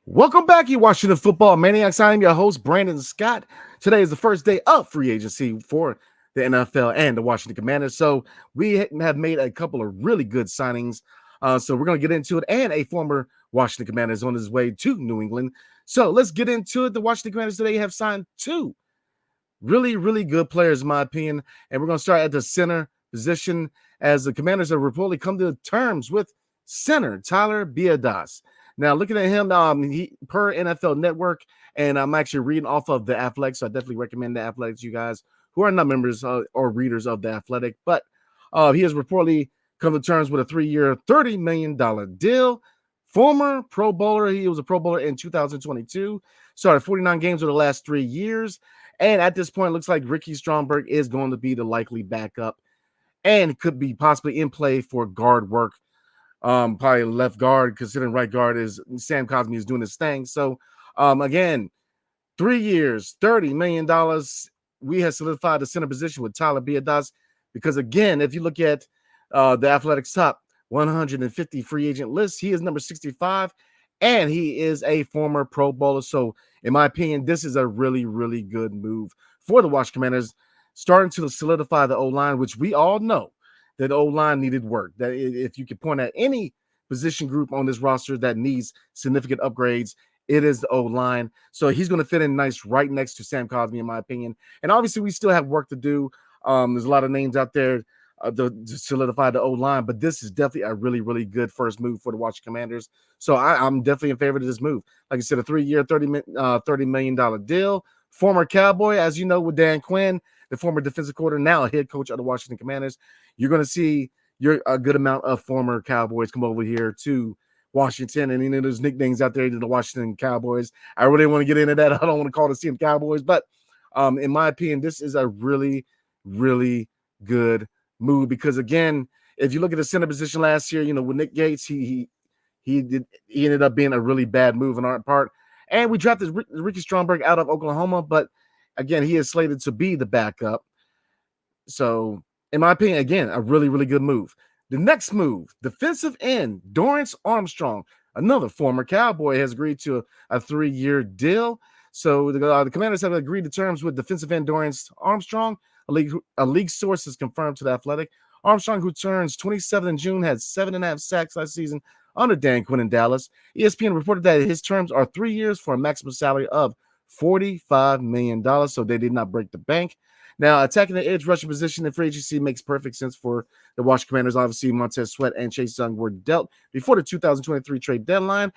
Welcome back, you Washington Football Maniacs. I'm your host, Brandon Scott. Today is the first day of free agency for the NFL and the Washington Commanders. So we have made a couple of really good signings. So we're going to get into it. And a former Washington Commander is on his way to New England. So let's get into it. The Washington Commanders today have signed two really, really good players, in my opinion. And we're going to start at the center position, as the Commanders have reportedly come to terms with center Tyler Biadasz. Now, looking at him, he per NFL Network, and I'm actually reading off of The Athletic, so I definitely recommend The Athletic to you guys who are not members or readers of The Athletic. But he has reportedly come to terms with a 3-year, $30 million deal. Former Pro Bowler, he was a Pro Bowler in 2022, started 49 games over the last 3 years, and at this point, it looks like Ricky Stromberg is going to be the likely backup and could be possibly in play for guard work. Probably left guard, considering right guard is Sam Cosmi is doing his thing. So, again, 3 years, $30 million. We have solidified the center position with Tyler Biadasz because, again, if you look at the Athletics top 150 free agent list, he is number 65, and he is a former Pro Bowler. So, in my opinion, this is a really, really good move for the Washington Commanders, starting to solidify the O-line, which we all know that O-line needed work. That if you could point at any position group on this roster that needs significant upgrades, it is the O-line. So he's going to fit in nice right next to Sam Cosmi, in my opinion. And obviously, we still have work to do. There's a lot of names out there to solidify the O-line, but this is definitely a really, really good first move for the Washington Commanders. So I'm definitely in favor of this move. Like I said, a 3-year, $30 million deal. Former Cowboy, as you know, with Dan Quinn, the former defensive coordinator, now a head coach of the Washington Commanders. You're going to see a good amount of former Cowboys come over here to Washington. And, there's nicknames out there to the Washington Cowboys. I really want to get into that. I don't want to call the team Cowboys. But in my opinion, this is a really, really good move because, again, if you look at the center position last year, with Nick Gates, he ended up being a really bad move on our part. And we drafted Ricky Stromberg out of Oklahoma. But, again, he is slated to be the backup. So, in my opinion, again, a really, really good move. The next move, defensive end, Dorance Armstrong, another former Cowboy, has agreed to a 3-year deal. So the Commanders have agreed to terms with defensive end Dorance Armstrong. A league source has confirmed to The Athletic. Armstrong, who turns 27 in June, had 7.5 sacks last season under Dan Quinn in Dallas. ESPN reported that his terms are 3 years for a maximum salary of $45 million, so they did not break the bank. Now, attacking the edge rushing position in free agency makes perfect sense for the Washington Commanders. Obviously, Montez Sweat and Chase Young were dealt before the 2023 trade deadline,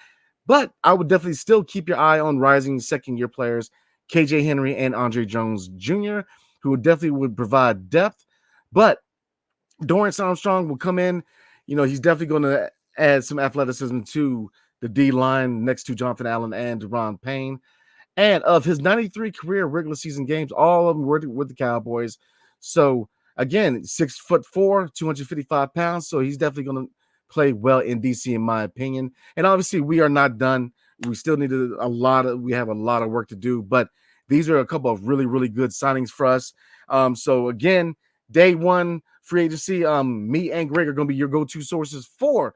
but I would definitely still keep your eye on rising second-year players, KJ Henry and Andre Jones Jr., who definitely would provide depth. But Dorance Armstrong will come in. He's definitely going to add some athleticism to the D-line next to Jonathan Allen and Deron Payne. And of his 93 career regular season games, all of them were with the Cowboys. So, again, 6'4", 255 pounds. So he's definitely going to play well in DC, in my opinion. And obviously, we are not done. We still need we have a lot of work to do. But these are a couple of really, really good signings for us. So, again, day one free agency, me and Greg are going to be your go-to sources for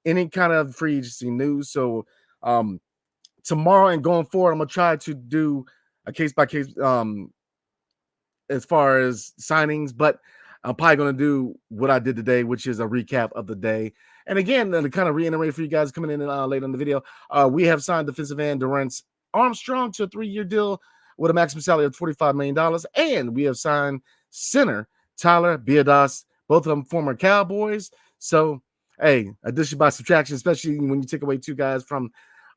any kind of free agency news. So, tomorrow and going forward, I'm going to try to do a case-by-case as far as signings, but I'm probably going to do what I did today, which is a recap of the day. And again, to kind of reiterate for you guys coming in later in the video, we have signed defensive end Dorance Armstrong to a 3-year deal with a maximum salary of $45 million. And we have signed center Tyler Biadasz, both of them former Cowboys. So, hey, addition by subtraction, especially when you take away two guys from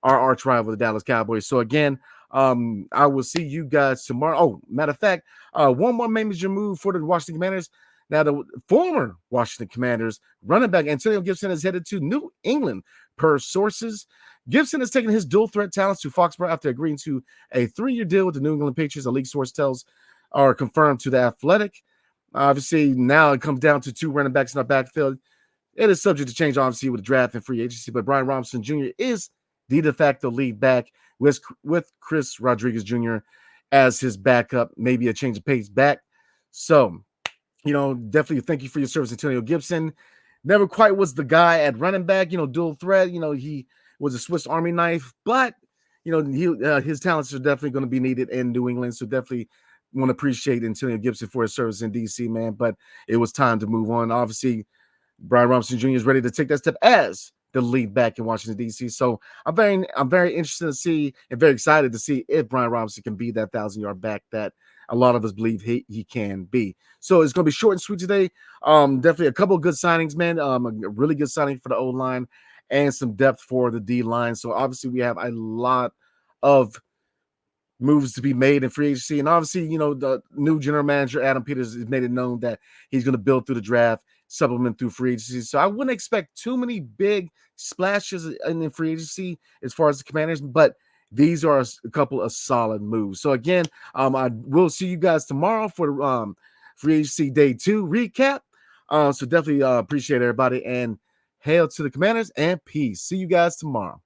our arch rival, the Dallas Cowboys. So again, I will see you guys tomorrow. Oh, matter of fact, one more major move for the Washington Commanders. Now, the former Washington Commanders running back Antonio Gibson is headed to New England, per sources. Gibson has taken his dual threat talents to Foxborough after agreeing to a 3-year deal with the New England Patriots. A league source tells are confirmed to The Athletic. Obviously, now it comes down to 2 running backs in our backfield. It is subject to change, obviously, with the draft and free agency, but Brian Robinson Jr. is the de facto lead back with Chris Rodriguez Jr. as his backup, maybe a change of pace back. So, definitely thank you for your service, Antonio Gibson. Never quite was the guy at running back, dual threat. He was a Swiss Army knife, but, his talents are definitely going to be needed in New England. So definitely want to appreciate Antonio Gibson for his service in DC, man. But it was time to move on. Obviously, Brian Robinson Jr. is ready to take that step as the lead back in Washington, D.C. So I'm very interested to see and very excited to see if Brian Robinson can be that 1,000-yard back that a lot of us believe he can be. So it's going to be short and sweet today. Definitely a couple of good signings, man. A really good signing for the O-line and some depth for the D-line. So obviously we have a lot of moves to be made in free agency. And obviously, the new general manager, Adam Peters, has made it known that he's going to build through the draft, supplement through free agency. So I wouldn't expect too many big splashes in the free agency as far as the Commanders, but these are a couple of solid moves. So again, I will see you guys tomorrow for the free agency day 2 recap. So definitely appreciate everybody, and hail to the Commanders and peace. See you guys tomorrow.